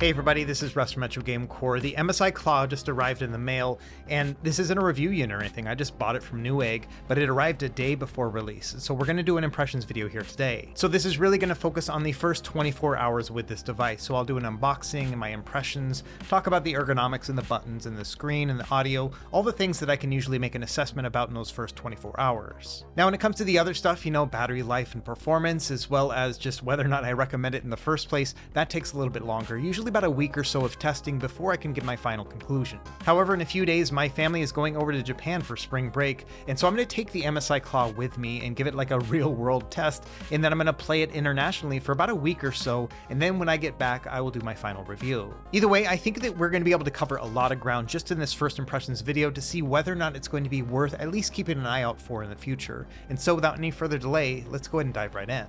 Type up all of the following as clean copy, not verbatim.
Hey everybody, this is Russ from Metro Game Core. The MSI Claw just arrived in the mail, and this isn't a review unit or anything. I just bought it from Newegg, but it arrived a day before release. So we're going to do an impressions video here today. So this is really going to focus on the first 24 hours with this device. So I'll do an unboxing and my impressions, talk about the ergonomics and the buttons and the screen and the audio, all the things that I can usually make an assessment about in those first 24 hours. Now when it comes to the other stuff, battery life and performance, as well as just whether or not I recommend it in the first place, that takes a little bit longer, usually about a week or so of testing before I can give my final conclusion. However, in a few days, my family is going over to Japan for spring break, and so I'm going to take the MSI Claw with me and give it like a real world test, and then I'm going to play it internationally for about a week or so, and then when I get back, I will do my final review. Either way, I think that we're going to be able to cover a lot of ground just in this first impressions video to see whether or not it's going to be worth at least keeping an eye out for in the future. And so without any further delay, let's go ahead and dive right in.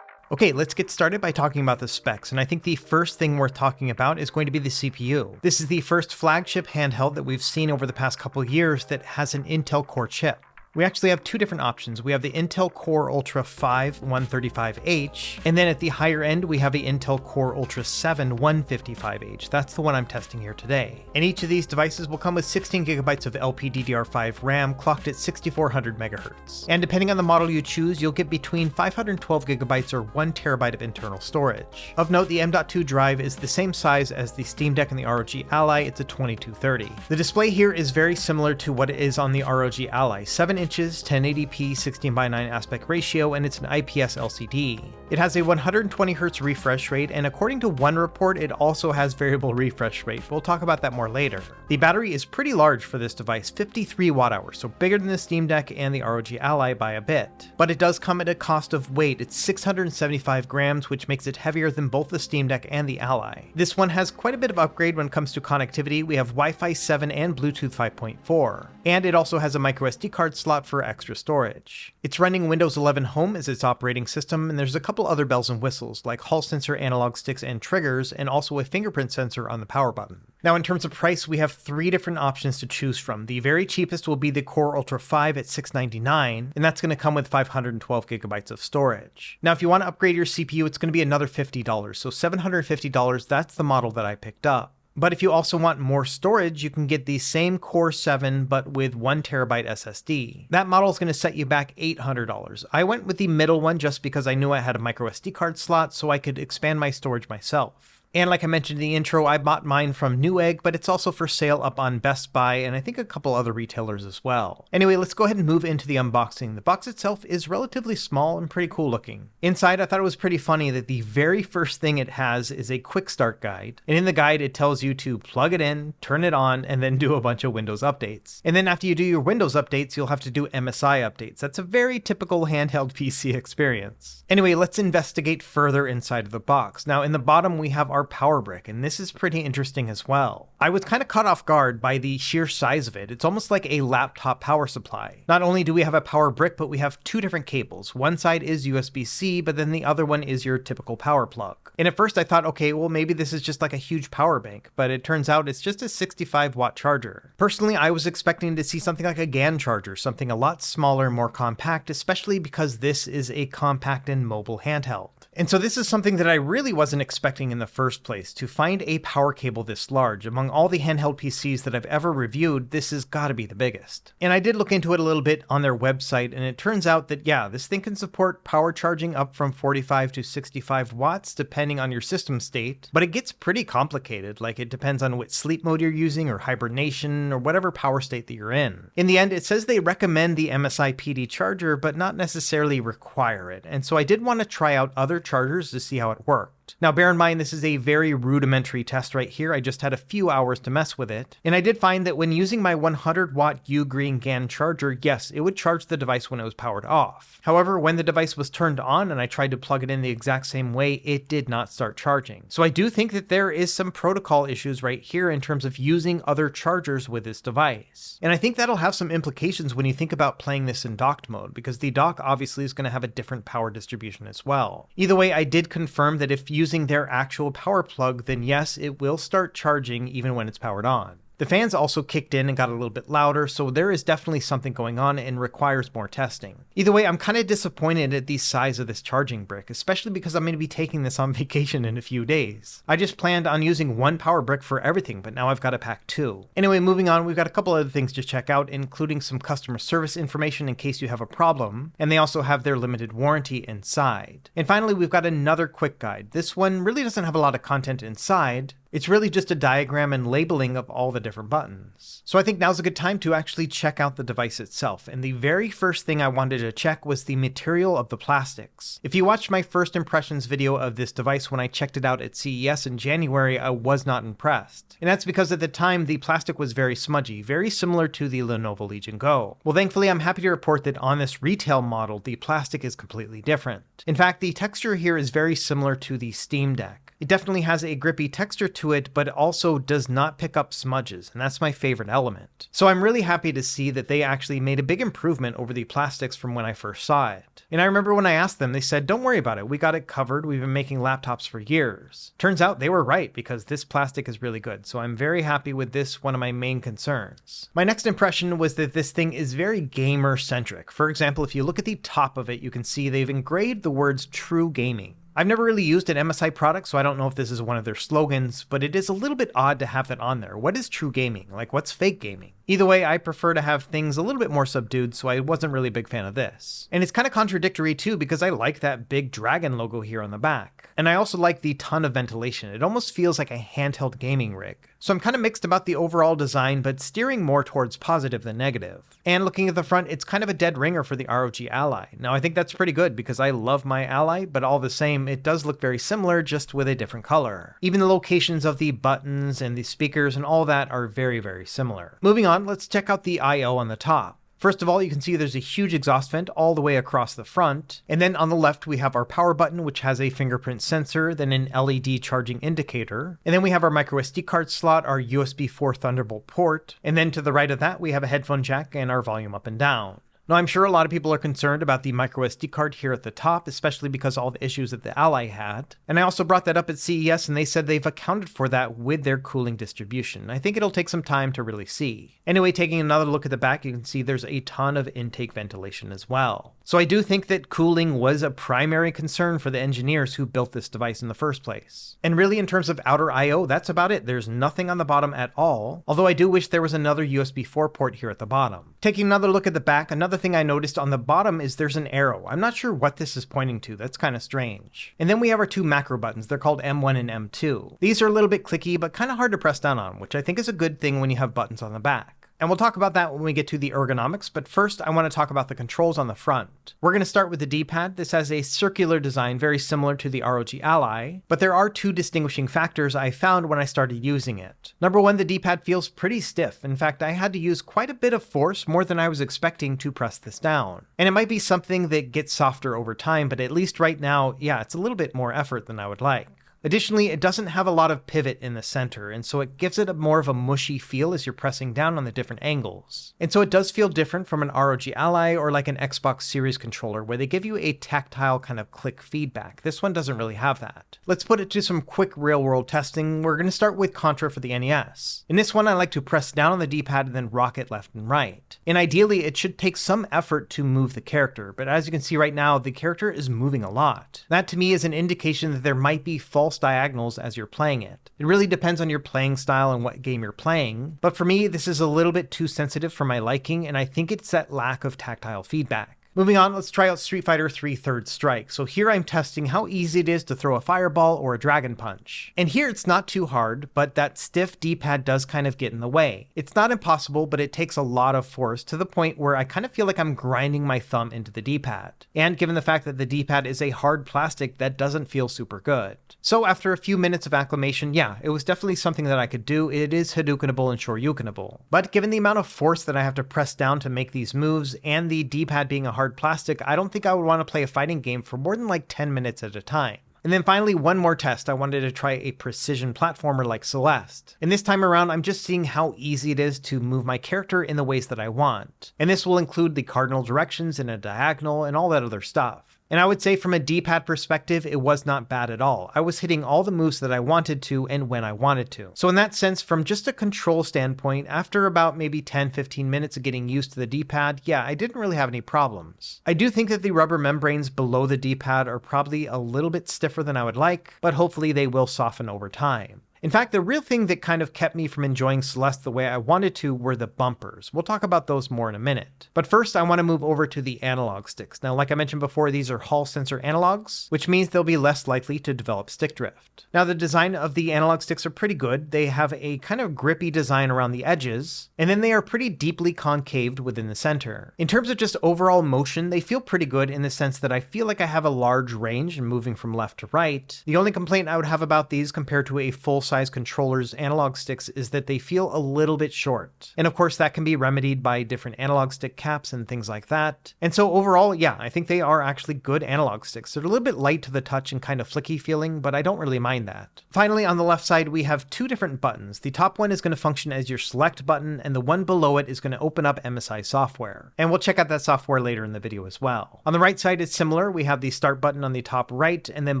Okay, let's get started by talking about the specs, and I think the first thing worth talking about is going to be the CPU. This is the first flagship handheld that we've seen over the past couple of years that has an Intel Core chip. We actually have two different options. We have the Intel Core Ultra 5 135H, and then at the higher end, we have the Intel Core Ultra 7 155H. That's the one I'm testing here today. And each of these devices will come with 16 gigabytes of LPDDR5 RAM clocked at 6400 megahertz. And depending on the model you choose, you'll get between 512 gigabytes or 1 terabyte of internal storage. Of note, the M.2 drive is the same size as the Steam Deck and the ROG Ally. It's a 2230. The display here is very similar to what it is on the ROG Ally, 7 inches, 1080p, 16:9 aspect ratio, and it's an IPS LCD. It has a 120Hz refresh rate, and according to one report, it also has variable refresh rate. We'll talk about that more later. The battery is pretty large for this device, 53 watt hours, so bigger than the Steam Deck and the ROG Ally by a bit. But it does come at a cost of weight. It's 675 grams, which makes it heavier than both the Steam Deck and the Ally. This one has quite a bit of upgrade when it comes to connectivity. We have Wi-Fi 7 and Bluetooth 5.4. And it also has a microSD card slot for extra storage. It's running Windows 11 Home as its operating system, and there's a couple other bells and whistles like Hall sensor analog sticks and triggers, and also a fingerprint sensor on the power button. Now in terms of price, we have three different options to choose from. The very cheapest will be the Core Ultra 5 at $699, and that's going to come with 512 gigabytes of storage. Now if you want to upgrade your CPU, it's going to be another $50, so $750, that's the model that I picked up. But if you also want more storage, you can get the same Core 7 but with 1 terabyte SSD. That model is going to set you back $800. I went with the middle one just because I knew I had a microSD card slot so I could expand my storage myself. And like I mentioned in the intro, I bought mine from Newegg, but it's also for sale up on Best Buy and I think a couple other retailers as well. Anyway, let's go ahead and move into the unboxing. The box itself is relatively small and pretty cool looking. Inside, I thought it was pretty funny that the very first thing it has is a quick start guide. And in the guide, it tells you to plug it in, turn it on, and then do a bunch of Windows updates. And then after you do your Windows updates, you'll have to do MSI updates. That's a very typical handheld PC experience. Anyway, let's investigate further inside of the box. Now in the bottom, we have our power brick, and this is pretty interesting as well. I was kind of caught off guard by the sheer size of it. It's almost like a laptop power supply. Not only do we have a power brick, but we have two different cables. One side is USB-C, but then the other one is your typical power plug. And at first I thought, okay, well maybe this is just like a huge power bank, but it turns out it's just a 65 watt charger. Personally, I was expecting to see something like a GAN charger, something a lot smaller, more compact, especially because this is a compact and mobile handheld. And so this is something that I really wasn't expecting in the first place. To find a power cable this large, among all the handheld PCs that I've ever reviewed, this has got to be the biggest. And I did look into it a little bit on their website, and it turns out that yeah, this thing can support power charging up from 45 to 65 watts depending on your system state, but it gets pretty complicated, like it depends on what sleep mode you're using or hibernation or whatever power state that you're in. In the end, it says they recommend the MSI PD charger, but not necessarily require it, and so I did want to try out other chargers to see how it worked. Now bear in mind, this is a very rudimentary test right here. I just had a few hours to mess with it. And I did find that when using my 100 watt U-Green GAN charger, yes, it would charge the device when it was powered off. However, when the device was turned on and I tried to plug it in the exact same way, it did not start charging. So I do think that there is some protocol issues right here in terms of using other chargers with this device. And I think that'll have some implications when you think about playing this in docked mode, because the dock obviously is going to have a different power distribution as well. Either way, I did confirm that if using their actual power plug, then yes, it will start charging even when it's powered on. The fans also kicked in and got a little bit louder, so there is definitely something going on and requires more testing. Either way, I'm kind of disappointed at the size of this charging brick, especially because I'm going to be taking this on vacation in a few days. I just planned on using one power brick for everything, but now I've got to pack two. Anyway, moving on, we've got a couple other things to check out, including some customer service information in case you have a problem, and they also have their limited warranty inside. And finally, we've got another quick guide. This one really doesn't have a lot of content inside. It's really just a diagram and labeling of all the different buttons. So I think now's a good time to actually check out the device itself. And the very first thing I wanted to check was the material of the plastics. If you watched my first impressions video of this device when I checked it out at CES in January, I was not impressed. And that's because at the time, the plastic was very smudgy, very similar to the Lenovo Legion Go. Well, thankfully, I'm happy to report that on this retail model, the plastic is completely different. In fact, the texture here is very similar to the Steam Deck. It definitely has a grippy texture to it, but it also does not pick up smudges, and that's my favorite element. So I'm really happy to see that they actually made a big improvement over the plastics from when I first saw it. And I remember when I asked them, they said, don't worry about it, we got it covered, we've been making laptops for years. Turns out they were right, because this plastic is really good, so I'm very happy with this, one of my main concerns. My next impression was that this thing is very gamer-centric. For example, if you look at the top of it, you can see they've engraved the words True Gaming. I've never really used an MSI product, so I don't know if this is one of their slogans, but it is a little bit odd to have that on there. What is true gaming? Like, what's fake gaming? Either way, I prefer to have things a little bit more subdued, so I wasn't really a big fan of this. And it's kind of contradictory too, because I like that big dragon logo here on the back. And I also like the ton of ventilation. It almost feels like a handheld gaming rig. So I'm kind of mixed about the overall design, but steering more towards positive than negative. And looking at the front, it's kind of a dead ringer for the ROG Ally. Now I think that's pretty good because I love my Ally, but all the same, it does look very similar, just with a different color. Even the locations of the buttons and the speakers and all that are very, very similar. Moving on, let's check out the I/O on the top. First of all, you can see there's a huge exhaust vent all the way across the front. And then on the left, we have our power button, which has a fingerprint sensor, then an LED charging indicator. And then we have our micro SD card slot, our USB 4 Thunderbolt port. And then to the right of that, we have a headphone jack and our volume up and down. Now, I'm sure a lot of people are concerned about the micro SD card here at the top, especially because of all the issues that the Ally had. And I also brought that up at CES, and they said they've accounted for that with their cooling distribution. I think it'll take some time to really see. Anyway, taking another look at the back, you can see there's a ton of intake ventilation as well. So I do think that cooling was a primary concern for the engineers who built this device in the first place. And really, in terms of outer I/O, that's about it. There's nothing on the bottom at all, although I do wish there was another USB 4 port here at the bottom. Taking another look at the back, another thing I noticed on the bottom is there's an arrow. I'm not sure what this is pointing to. That's kind of strange. And then we have our two macro buttons. They're called M1 and M2. These are a little bit clicky, but kind of hard to press down on, which I think is a good thing when you have buttons on the back. And we'll talk about that when we get to the ergonomics, but first I want to talk about the controls on the front. We're going to start with the D-pad. This has a circular design, very similar to the ROG Ally, but there are two distinguishing factors I found when I started using it. Number one, the D-pad feels pretty stiff. In fact, I had to use quite a bit of force, more than I was expecting, to press this down. And it might be something that gets softer over time, but at least right now, yeah, it's a little bit more effort than I would like. Additionally, it doesn't have a lot of pivot in the center, and so it gives it a more of a mushy feel as you're pressing down on the different angles. And so it does feel different from an ROG Ally or like an Xbox Series controller where they give you a tactile kind of click feedback. This one doesn't really have that. Let's put it to some quick real-world testing. We're going to start with Contra for the NES. In this one, I like to press down on the D-pad and then rock it left and right. And ideally, it should take some effort to move the character, but as you can see right now, the character is moving a lot. That to me is an indication that there might be false diagonals as you're playing it. It really depends on your playing style and what game you're playing, but for me, this is a little bit too sensitive for my liking, and I think it's that lack of tactile feedback. Moving on, let's try out Street Fighter 3 Third Strike. So here I'm testing how easy it is to throw a fireball or a dragon punch. And here it's not too hard, but that stiff D-pad does kind of get in the way. It's not impossible, but it takes a lot of force to the point where I kind of feel like I'm grinding my thumb into the D-pad. And given the fact that the D-pad is a hard plastic, that doesn't feel super good. So after a few minutes of acclimation, yeah, it was definitely something that I could do. It is Hadoukenable and Shoryukenable. But given the amount of force that I have to press down to make these moves, and the D-pad being a hard plastic, I don't think I would want to play a fighting game for more than like 10 minutes at a time. And then finally, one more test. I wanted to try a precision platformer like Celeste. And this time around, I'm just seeing how easy it is to move my character in the ways that I want. And this will include the cardinal directions and a diagonal and all that other stuff. And I would say from a D-pad perspective, it was not bad at all. I was hitting all the moves that I wanted to and when I wanted to. So in that sense, from just a control standpoint, after about maybe 10-15 minutes of getting used to the D-pad, yeah, I didn't really have any problems. I do think that the rubber membranes below the D-pad are probably a little bit stiffer than I would like, but hopefully they will soften over time. In fact, the real thing that kind of kept me from enjoying Celeste the way I wanted to were the bumpers. We'll talk about those more in a minute. But first, I want to move over to the analog sticks. Now, like I mentioned before, these are Hall sensor analogs, which means they'll be less likely to develop stick drift. Now, the design of the analog sticks are pretty good. They have a kind of grippy design around the edges, and then they are pretty deeply concaved within the center. In terms of just overall motion, they feel pretty good in the sense that I feel like I have a large range in moving from left to right. The only complaint I would have about these compared to a full-size controllers analog sticks is that they feel a little bit short. And of course that can be remedied by different analog stick caps and things like that. And so overall, yeah, I think they are actually good analog sticks. They're a little bit light to the touch and kind of flicky feeling, but I don't really mind that. Finally, on the left side, we have two different buttons. The top one is going to function as your select button, and the one below it is going to open up MSI software. And we'll check out that software later in the video as well. On the right side, it's similar. We have the start button on the top right, and then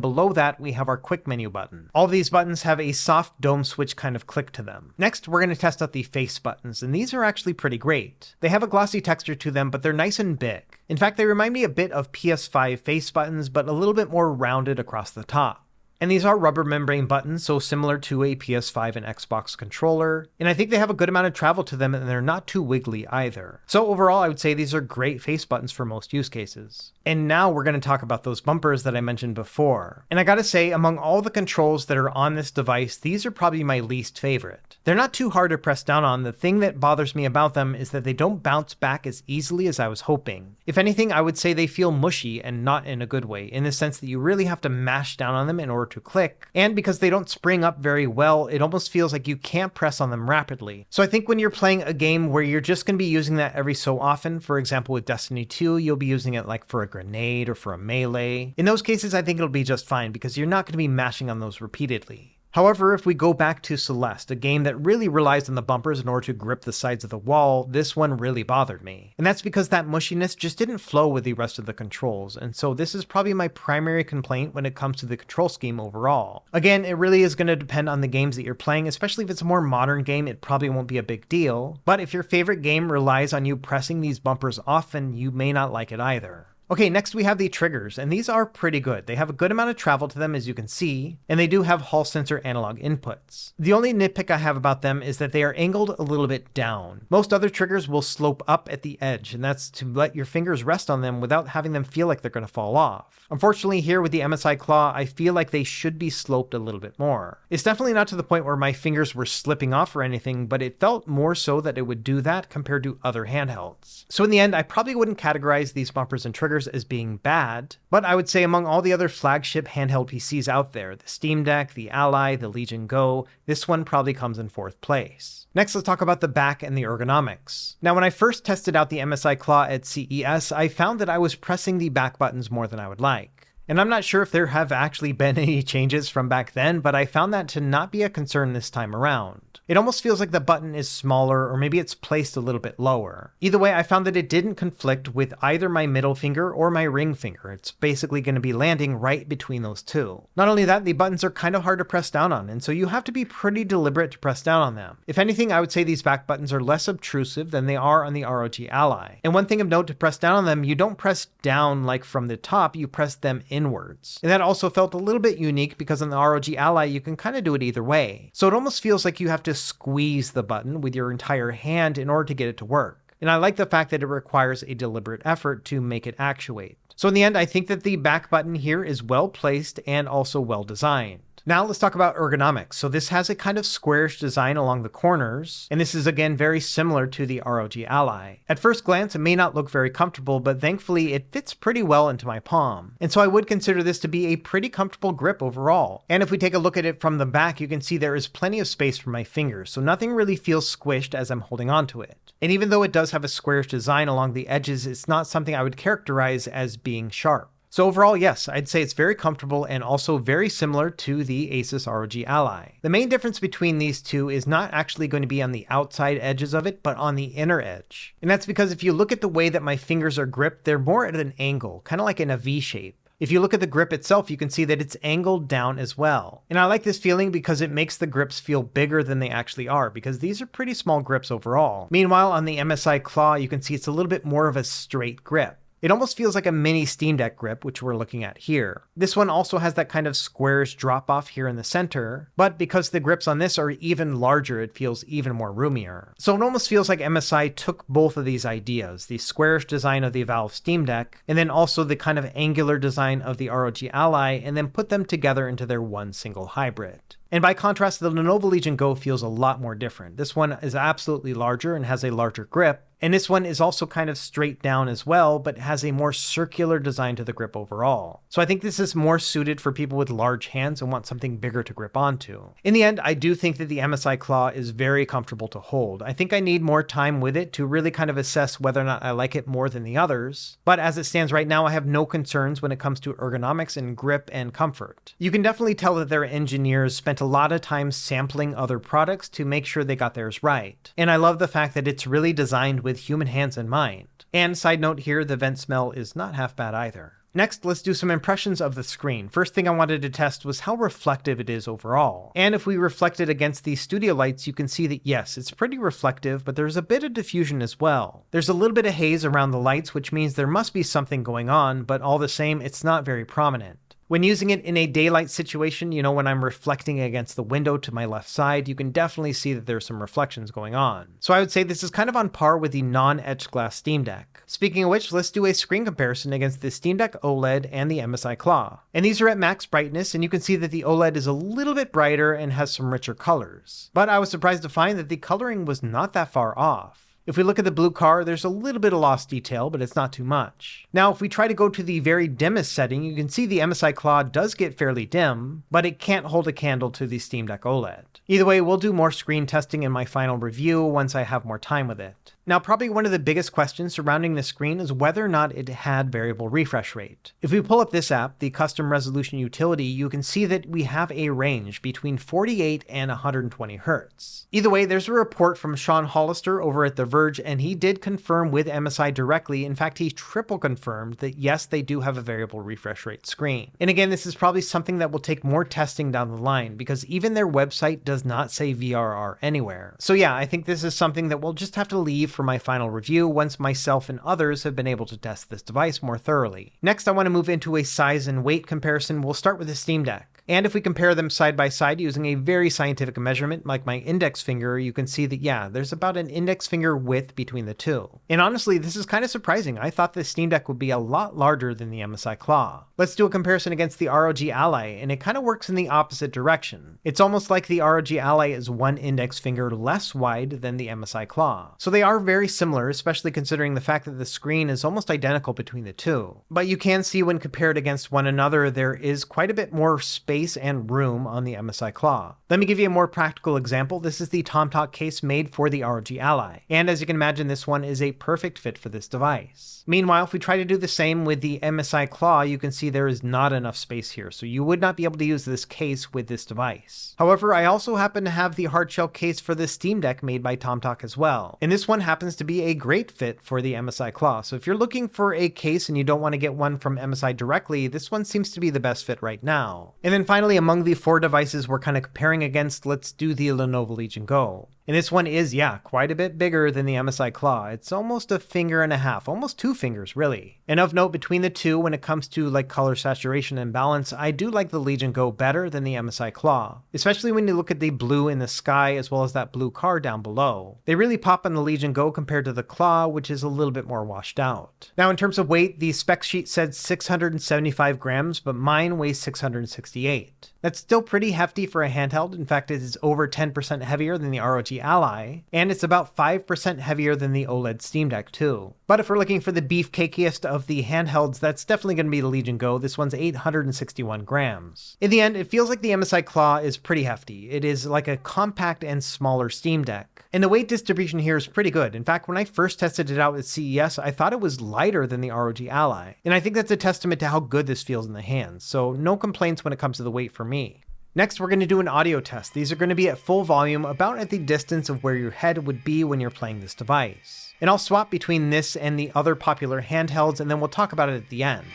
below that, we have our quick menu button. All of these buttons have a soft dome switch kind of click to them. Next, we're going to test out the face buttons, and these are actually pretty great. They have a glossy texture to them, but they're nice and big. In fact, they remind me a bit of PS5 face buttons, but a little bit more rounded across the top. And these are rubber membrane buttons, so similar to a PS5 and Xbox controller. And I think they have a good amount of travel to them, and they're not too wiggly either. So overall, I would say these are great face buttons for most use cases. And now we're going to talk about those bumpers that I mentioned before. And I gotta say, among all the controls that are on this device, these are probably my least favorite. They're not too hard to press down on. The thing that bothers me about them is that they don't bounce back as easily as I was hoping. If anything, I would say they feel mushy and not in a good way, in the sense that you really have to mash down on them in order to click. And because they don't spring up very well, it almost feels like you can't press on them rapidly. So I think when you're playing a game where you're just going to be using that every so often, for example with Destiny 2, you'll be using it like for a grenade or for a melee. In those cases, I think it'll be just fine because you're not going to be mashing on those repeatedly. However, if we go back to Celeste, a game that really relies on the bumpers in order to grip the sides of the wall, this one really bothered me. And that's because that mushiness just didn't flow with the rest of the controls, and so this is probably my primary complaint when it comes to the control scheme overall. Again, it really is going to depend on the games that you're playing, especially if it's a more modern game, it probably won't be a big deal. But if your favorite game relies on you pressing these bumpers often, you may not like it either. Okay, next we have the triggers, and these are pretty good. They have a good amount of travel to them, as you can see, and they do have Hall sensor analog inputs. The only nitpick I have about them is that they are angled a little bit down. Most other triggers will slope up at the edge, and that's to let your fingers rest on them without having them feel like they're going to fall off. Unfortunately, here with the MSI Claw, I feel like they should be sloped a little bit more. It's definitely not to the point where my fingers were slipping off or anything, but it felt more so that it would do that compared to other handhelds. So in the end, I probably wouldn't categorize these bumpers and triggers as being bad, but I would say among all the other flagship handheld PCs out there, the Steam Deck, the Ally, the Legion Go, this one probably comes in fourth place. Next, let's talk about the back and the ergonomics. Now, when I first tested out the MSI Claw at CES, I found that I was pressing the back buttons more than I would like. And I'm not sure if there have actually been any changes from back then, but I found that to not be a concern this time around. It almost feels like the button is smaller, or maybe it's placed a little bit lower. Either way, I found that it didn't conflict with either my middle finger or my ring finger. It's basically going to be landing right between those two. Not only that, the buttons are kind of hard to press down on, and so you have to be pretty deliberate to press down on them. If anything, I would say these back buttons are less obtrusive than they are on the ROG Ally. And one thing of note, to press down on them, you don't press down like from the top, you press them inwards. And that also felt a little bit unique because on the ROG Ally, you can kind of do it either way. So it almost feels like you have to squeeze the button with your entire hand in order to get it to work. And I like the fact that it requires a deliberate effort to make it actuate. So in the end, I think that the back button here is well placed and also well designed. Now let's talk about ergonomics. So this has a kind of squarish design along the corners, and this is again very similar to the ROG Ally. At first glance, it may not look very comfortable, but thankfully it fits pretty well into my palm. And so I would consider this to be a pretty comfortable grip overall. And if we take a look at it from the back, you can see there is plenty of space for my fingers, so nothing really feels squished as I'm holding onto it. And even though it does have a squarish design along the edges, it's not something I would characterize as being sharp. So overall, yes, I'd say it's very comfortable and also very similar to the Asus ROG Ally. The main difference between these two is not actually going to be on the outside edges of it, but on the inner edge. And that's because if you look at the way that my fingers are gripped, they're more at an angle, kind of like in a V shape. If you look at the grip itself, you can see that it's angled down as well. And I like this feeling because it makes the grips feel bigger than they actually are, because these are pretty small grips overall. Meanwhile, on the MSI Claw, you can see it's a little bit more of a straight grip. It almost feels like a mini Steam Deck grip, which we're looking at here. This one also has that kind of squarish drop off here in the center, but because the grips on this are even larger, it feels even more roomier. So it almost feels like MSI took both of these ideas, the squarish design of the Valve Steam Deck, and then also the kind of angular design of the ROG Ally, and then put them together into their one single hybrid. And by contrast, the Lenovo Legion Go feels a lot more different. This one is absolutely larger and has a larger grip. And this one is also kind of straight down as well, but has a more circular design to the grip overall. So I think this is more suited for people with large hands and want something bigger to grip onto. In the end, I do think that the MSI Claw is very comfortable to hold. I think I need more time with it to really kind of assess whether or not I like it more than the others. But as it stands right now, I have no concerns when it comes to ergonomics and grip and comfort. You can definitely tell that their engineers spent a lot of time sampling other products to make sure they got theirs right. And I love the fact that it's really designed with human hands in mind. And side note here, the vent smell is not half bad either. Next, let's do some impressions of the screen. First thing I wanted to test was how reflective it is overall. And if we reflect it against these studio lights, you can see that yes, it's pretty reflective, but there's a bit of diffusion as well. There's a little bit of haze around the lights, which means there must be something going on, but all the same, it's not very prominent. When using it in a daylight situation, when I'm reflecting against the window to my left side, you can definitely see that there's some reflections going on. So I would say this is kind of on par with the non-etched glass Steam Deck. Speaking of which, let's do a screen comparison against the Steam Deck OLED and the MSI Claw. And these are at max brightness, and you can see that the OLED is a little bit brighter and has some richer colors. But I was surprised to find that the coloring was not that far off. If we look at the blue car, there's a little bit of lost detail, but it's not too much. Now, if we try to go to the very dimmest setting, you can see the MSI Claw does get fairly dim, but it can't hold a candle to the Steam Deck OLED. Either way, we'll do more screen testing in my final review once I have more time with it. Now, probably one of the biggest questions surrounding the screen is whether or not it had variable refresh rate. If we pull up this app, the custom resolution utility, you can see that we have a range between 48 and 120 Hz. Either way, there's a report from Sean Hollister over at The Verge, and he did confirm with MSI directly. In fact, he triple confirmed that yes, they do have a variable refresh rate screen. And again, this is probably something that will take more testing down the line, because even their website does not say VRR anywhere. So yeah, I think this is something that we'll just have to leave for my final review once myself and others have been able to test this device more thoroughly. Next, I want to move into a size and weight comparison. We'll start with the Steam Deck. And if we compare them side by side using a very scientific measurement like my index finger, you can see that yeah, there's about an index finger width between the two. And honestly, this is kind of surprising. I thought the Steam Deck would be a lot larger than the MSI Claw. Let's do a comparison against the ROG Ally, and it kind of works in the opposite direction. It's almost like the ROG Ally is one index finger less wide than the MSI Claw. So they are very similar, especially considering the fact that the screen is almost identical between the two. But you can see when compared against one another, there is quite a bit more space and room on the MSI Claw. Let me give you a more practical example. This is the Tomahawk case made for the ROG Ally. And as you can imagine, this one is a perfect fit for this device. Meanwhile, if we try to do the same with the MSI Claw, you can see there is not enough space here, so you would not be able to use this case with this device. However, I also happen to have the hardshell case for the Steam Deck made by Tomahawk as well. And this one happens to be a great fit for the MSI Claw. So if you're looking for a case and you don't want to get one from MSI directly, this one seems to be the best fit right now. And then finally, among the four devices we're kind of comparing against, let's do the Lenovo Legion Go. And this one is, yeah, quite a bit bigger than the MSI Claw. It's almost a finger and a half, almost 2 fingers really. And of note, between the two, when it comes to like color saturation and balance, I do like the Legion Go better than the MSI Claw, especially when you look at the blue in the sky as well as that blue car down below. They really pop on the Legion Go compared to the Claw, which is a little bit more washed out. Now, in terms of weight, the spec sheet said 675 grams, but mine weighs 668. That's still pretty hefty for a handheld. In fact, it is over 10% heavier than the ROG Ally, and it's about 5% heavier than the OLED Steam Deck too. But if we're looking for the beefcakiest of the handhelds, that's definitely going to be the Legion Go. This one's 861 grams. In the end, it feels like the MSI Claw is pretty hefty. It is like a compact and smaller Steam Deck. And the weight distribution here is pretty good. In fact, when I first tested it out at CES, I thought it was lighter than the ROG Ally. And I think that's a testament to how good this feels in the hands. So no complaints when it comes to the weight for me. Next, we're going to do an audio test. These are going to be at full volume, about at the distance of where your head would be when you're playing this device. And I'll swap between this and the other popular handhelds, and then we'll talk about it at the end.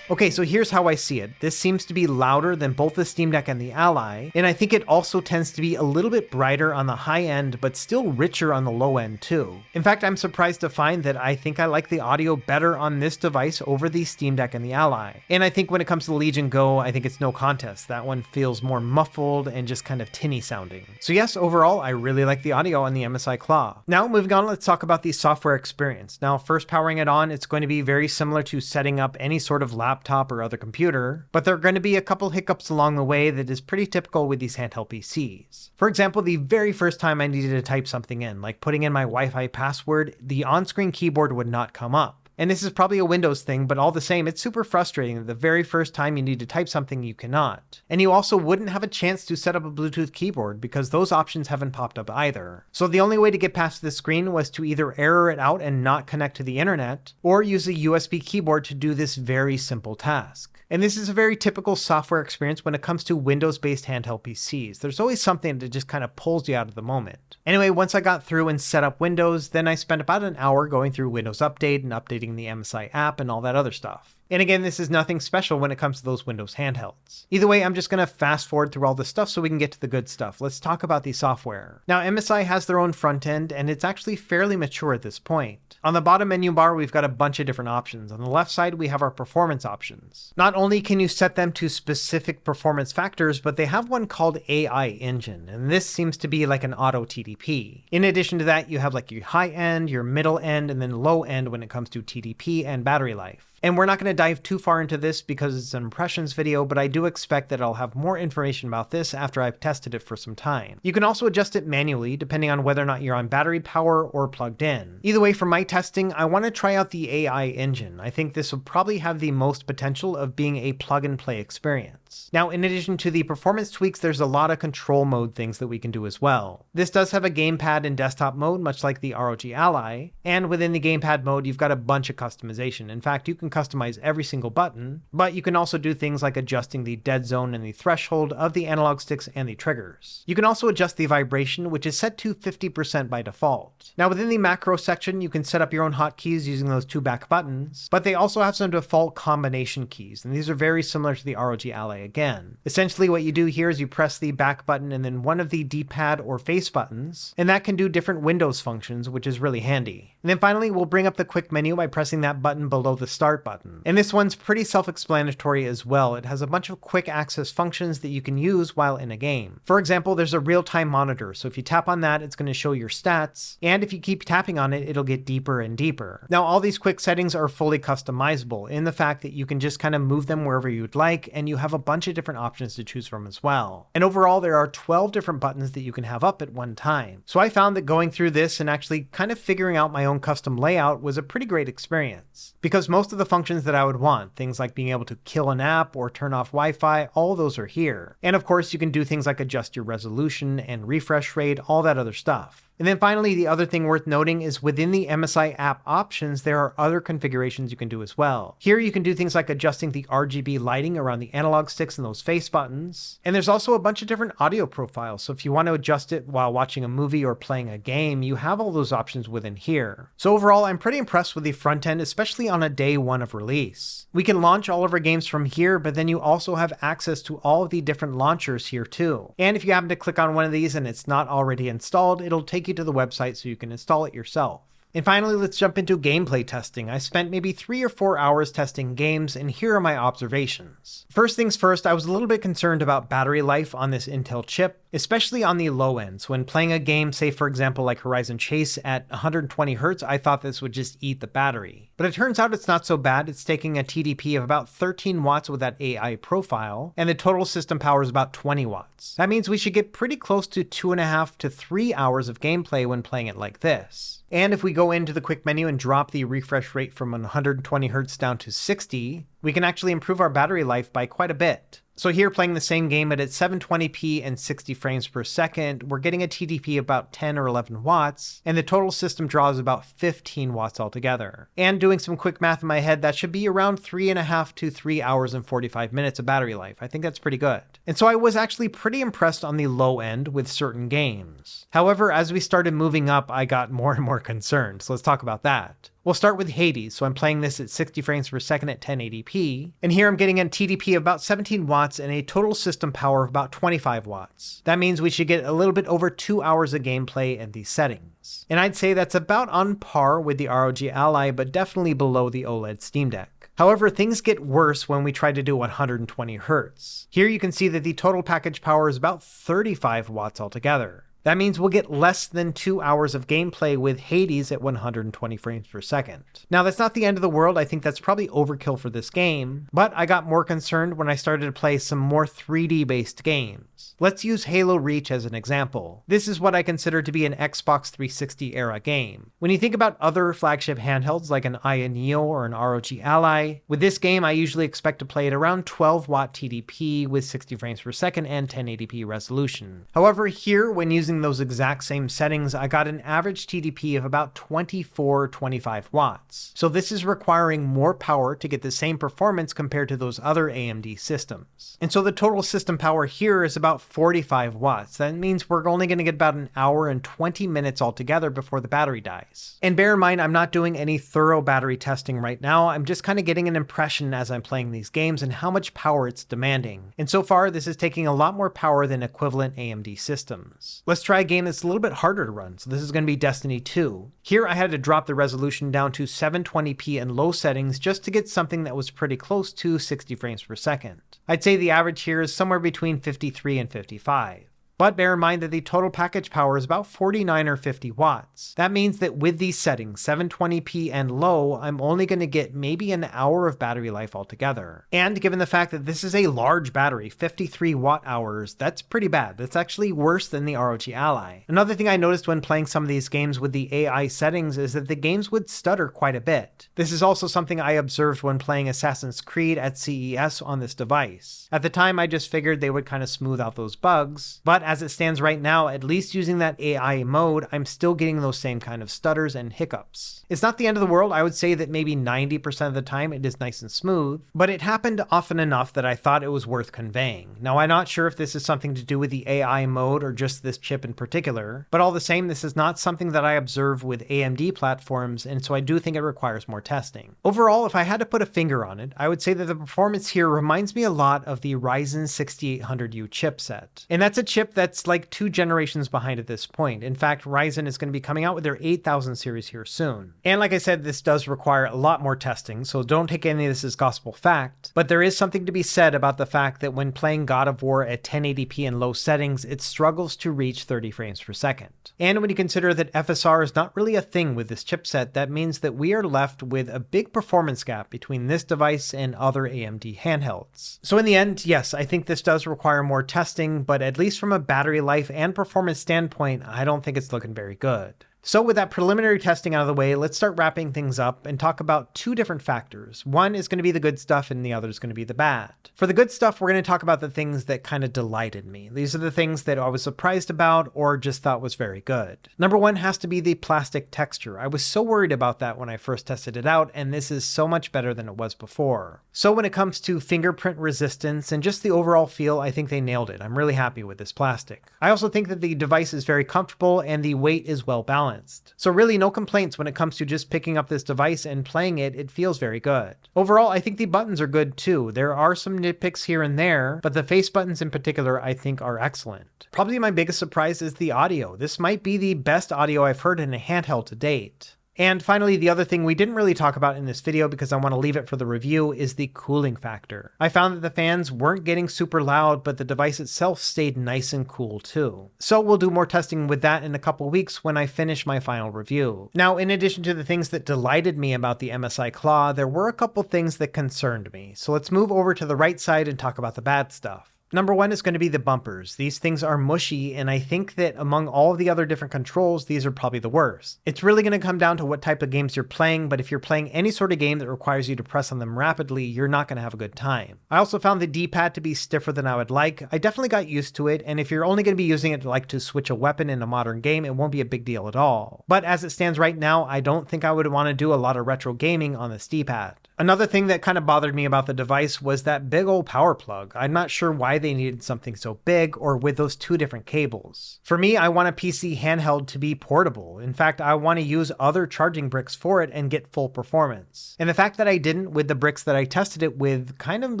Okay, so here's how I see it. This seems to be louder than both the Steam Deck and the Ally, and I think it also tends to be a little bit brighter on the high end, but still richer on the low end too. In fact, I'm surprised to find that I think I like the audio better on this device over the Steam Deck and the Ally. And I think when it comes to the Legion Go, I think it's no contest. That one feels more muffled and just kind of tinny sounding. So yes, overall, I really like the audio on the MSI Claw. Now moving on, let's talk about the software experience. Now first powering it on, it's going to be very similar to setting up any sort of laptop or other computer, but there are going to be a couple hiccups along the way that is pretty typical with these handheld PCs. For example, the very first time I needed to type something in, like putting in my Wi-Fi password, the on-screen keyboard would not come up. And this is probably a Windows thing, but all the same, it's super frustrating that the very first time you need to type something, you cannot. And you also wouldn't have a chance to set up a Bluetooth keyboard because those options haven't popped up either. So the only way to get past this screen was to either error it out and not connect to the internet, or use a USB keyboard to do this very simple task. And this is a very typical software experience when it comes to Windows-based handheld PCs. There's always something that just kind of pulls you out of the moment. Anyway, once I got through and set up Windows, then I spent about an hour going through Windows Update and updating the MSI app and all that other stuff. And again, this is nothing special when it comes to those Windows handhelds. Either way, I'm just going to fast forward through all this stuff so we can get to the good stuff. Let's talk about the software. Now, MSI has their own front end, and it's actually fairly mature at this point. On the bottom menu bar, we've got a bunch of different options. On the left side, we have our performance options. Not only can you set them to specific performance factors, but they have one called AI Engine, and this seems to be like an auto TDP. In addition to that, you have like your high end, your middle end, and then low end when it comes to TDP and battery life. And we're not going to dive too far into this because it's an impressions video, but I do expect that I'll have more information about this after I've tested it for some time. You can also adjust it manually depending on whether or not you're on battery power or plugged in. Either way, for my testing, I want to try out the AI engine. I think this will probably have the most potential of being a plug and play experience. Now, in addition to the performance tweaks, there's a lot of control mode things that we can do as well. This does have a gamepad and desktop mode, much like the ROG Ally, and within the gamepad mode, you've got a bunch of customization. In fact, you can customize every single button, but you can also do things like adjusting the dead zone and the threshold of the analog sticks and the triggers. You can also adjust the vibration, which is set to 50% by default. Now within the macro section, you can set up your own hotkeys using those two back buttons, but they also have some default combination keys, and these are very similar to the ROG Ally again. Essentially what you do here is you press the back button and then one of the D-pad or face buttons, and that can do different Windows functions, which is really handy. And then finally, we'll bring up the quick menu by pressing that button below the start button. And this one's pretty self-explanatory as well. It has a bunch of quick access functions that you can use while in a game. For example, there's a real-time monitor, so if you tap on that, it's going to show your stats, and if you keep tapping on it, it'll get deeper and deeper. Now, all these quick settings are fully customizable in the fact that you can just kind of move them wherever you'd like, and you have a bunch of different options to choose from as well. And overall, there are 12 different buttons that you can have up at one time. So I found that going through this and actually kind of figuring out my own custom layout was a pretty great experience, because most of the functions that I would want, things like being able to kill an app or turn off Wi-Fi, all those are here. And of course, you can do things like adjust your resolution and refresh rate, all that other stuff. And then finally, the other thing worth noting is within the MSI app options, there are other configurations you can do as well. Here you can do things like adjusting the RGB lighting around the analog sticks and those face buttons. And there's also a bunch of different audio profiles. So if you want to adjust it while watching a movie or playing a game, you have all those options within here. So overall, I'm pretty impressed with the front end, especially on a day one of release. We can launch all of our games from here, but then you also have access to all of the different launchers here too. And if you happen to click on one of these and it's not already installed, it'll take you to the website so you can install it yourself. And finally, let's jump into gameplay testing. I spent maybe 3 or 4 hours testing games, and here are my observations. First things first, I was a little bit concerned about battery life on this Intel chip, especially on the low end. So when playing a game, say for example like Horizon Chase at 120 Hz, I thought this would just eat the battery. But it turns out it's not so bad. It's taking a TDP of about 13 watts with that AI profile, and the total system power is about 20 watts. That means we should get pretty close to 2.5 to 3 hours of gameplay when playing it like this. And if we go into the quick menu and drop the refresh rate from 120 Hz down to 60, we can actually improve our battery life by quite a bit. So here, playing the same game at 720p and 60 frames per second, we're getting a TDP about 10 or 11 watts, and the total system draw is about 15 watts altogether. And doing some quick math in my head, that should be around 3.5 to 3 hours and 45 minutes of battery life. I think that's pretty good. And so I was actually pretty impressed on the low end with certain games. However, as we started moving up, I got more and more concerned. So let's talk about that. We'll start with Hades, so I'm playing this at 60 frames per second at 1080p, and here I'm getting a TDP of about 17 watts and a total system power of about 25 watts. That means we should get a little bit over 2 hours of gameplay in these settings. And I'd say that's about on par with the ROG Ally, but definitely below the OLED Steam Deck. However, things get worse when we try to do 120 Hz. Here you can see that the total package power is about 35 watts altogether. That means we'll get less than 2 hours of gameplay with Hades at 120 frames per second. Now that's not the end of the world, I think that's probably overkill for this game, but I got more concerned when I started to play some more 3D based games. Let's use Halo Reach as an example. This is what I consider to be an Xbox 360 era game. When you think about other flagship handhelds like an Aya Neo or an ROG Ally, with this game I usually expect to play at around 12 watt TDP with 60 frames per second and 1080p resolution. However, here when using those exact same settings, I got an average TDP of about 24-25 watts. So this is requiring more power to get the same performance compared to those other AMD systems. And so the total system power here is about 45 watts. That means we're only going to get about an hour and 20 minutes altogether before the battery dies. And bear in mind, I'm not doing any thorough battery testing right now. I'm just kind of getting an impression as I'm playing these games and how much power it's demanding. And so far, this is taking a lot more power than equivalent AMD systems. Let's try a game that's a little bit harder to run. So this is going to be Destiny 2. Here I had to drop the resolution down to 720p and low settings just to get something that was pretty close to 60 frames per second. I'd say the average here is somewhere between 53 and 55. But bear in mind that the total package power is about 49 or 50 watts. That means that with these settings, 720p and low, I'm only going to get maybe an hour of battery life altogether. And given the fact that this is a large battery, 53 watt hours, that's pretty bad. That's actually worse than the ROG Ally. Another thing I noticed when playing some of these games with the AI settings is that the games would stutter quite a bit. This is also something I observed when playing Assassin's Creed at CES on this device. At the time, I just figured they would kind of smooth out those bugs, but as it stands right now, at least using that AI mode, I'm still getting those same kind of stutters and hiccups. It's not the end of the world. I would say that maybe 90% of the time it is nice and smooth, but it happened often enough that I thought it was worth conveying. Now, I'm not sure if this is something to do with the AI mode or just this chip in particular, but all the same, this is not something that I observe with AMD platforms, and so I do think it requires more testing. Overall, if I had to put a finger on it, I would say that the performance here reminds me a lot of the Ryzen 6800U chipset. And that's a chip that's like 2 generations behind at this point. In fact, Ryzen is going to be coming out with their 8000 series here soon. And like I said, this does require a lot more testing, so don't take any of this as gospel fact, but there is something to be said about the fact that when playing God of War at 1080p and low settings, it struggles to reach 30 frames per second. And when you consider that FSR is not really a thing with this chipset, that means that we are left with a big performance gap between this device and other AMD handhelds. So in the end, yes, I think this does require more testing, but at least from a battery life and performance standpoint, I don't think it's looking very good. So with that preliminary testing out of the way, let's start wrapping things up and talk about 2 different factors. One is going to be the good stuff and the other is going to be the bad. For the good stuff, we're going to talk about the things that kind of delighted me. These are the things that I was surprised about or just thought was very good. Number 1 has to be the plastic texture. I was so worried about that when I first tested it out, and this is so much better than it was before. So when it comes to fingerprint resistance and just the overall feel, I think they nailed it. I'm really happy with this plastic. I also think that the device is very comfortable and the weight is well balanced. So really no complaints when it comes to just picking up this device and playing it. It feels very good. Overall, I think the buttons are good too. There are some nitpicks here and there, but the face buttons in particular I think are excellent. Probably my biggest surprise is the audio. This might be the best audio I've heard in a handheld to date. And finally, the other thing we didn't really talk about in this video because I want to leave it for the review is the cooling factor. I found that the fans weren't getting super loud, but the device itself stayed nice and cool too. So we'll do more testing with that in a couple weeks when I finish my final review. Now, in addition to the things that delighted me about the MSI Claw, there were a couple things that concerned me. So let's move over to the right side and talk about the bad stuff. Number 1 is going to be the bumpers. These things are mushy, and I think that among all of the other different controls, these are probably the worst. It's really going to come down to what type of games you're playing, but if you're playing any sort of game that requires you to press on them rapidly, you're not going to have a good time. I also found the D-pad to be stiffer than I would like. I definitely got used to it, and if you're only going to be using it like to switch a weapon in a modern game, it won't be a big deal at all. But as it stands right now, I don't think I would want to do a lot of retro gaming on this D-pad. Another thing that kind of bothered me about the device was that big old power plug. I'm not sure why they needed something so big or with those two different cables. For me, I want a PC handheld to be portable. In fact, I want to use other charging bricks for it and get full performance. And the fact that I didn't with the bricks that I tested it with kind of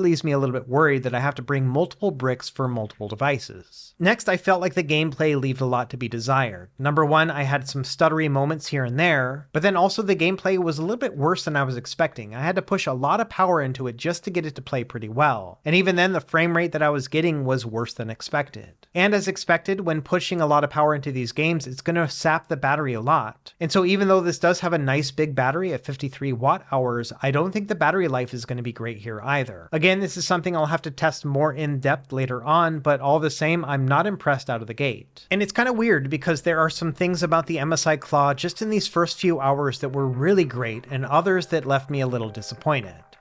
leaves me a little bit worried that I have to bring multiple bricks for multiple devices. Next, I felt like the gameplay left a lot to be desired. Number one, I had some stuttery moments here and there, but then also the gameplay was a little bit worse than I was expecting. I had to push a lot of power into it just to get it to play pretty well. And even then, the frame rate that I was getting was worse than expected. And as expected, when pushing a lot of power into these games, it's going to sap the battery a lot. And so even though this does have a nice big battery at 53 watt hours, I don't think the battery life is going to be great here either. Again, this is something I'll have to test more in depth later on, but all the same, I'm not impressed out of the gate. And it's kind of weird because there are some things about the MSI Claw just in these first few hours that were really great and others that left me a little disappointed.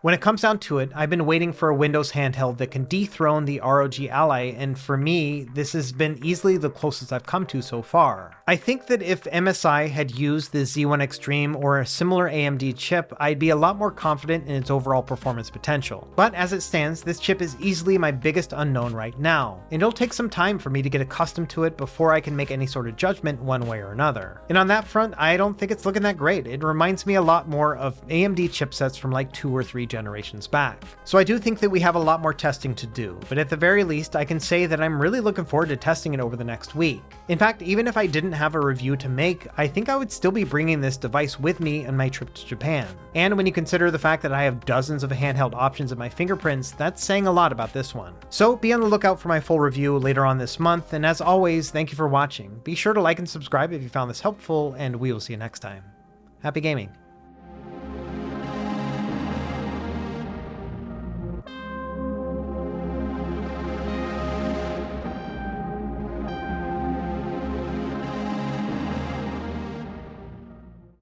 When it comes down to it, I've been waiting for a Windows handheld that can dethrone the ROG Ally, and for me, this has been easily the closest I've come to so far. I think that if MSI had used the Z1 Extreme or a similar AMD chip, I'd be a lot more confident in its overall performance potential. But as it stands, this chip is easily my biggest unknown right now, and it'll take some time for me to get accustomed to it before I can make any sort of judgment one way or another. And on that front, I don't think it's looking that great. It reminds me a lot more of AMD chipsets from like 2 or 3 generations back. So I do think that we have a lot more testing to do, but at the very least, I can say that I'm really looking forward to testing it over the next week. In fact, even if I didn't have a review to make, I think I would still be bringing this device with me on my trip to Japan. And when you consider the fact that I have dozens of handheld options at my fingerprints, that's saying a lot about this one. So be on the lookout for my full review later on this month, and as always, thank you for watching. Be sure to like and subscribe if you found this helpful, and we will see you next time. Happy gaming!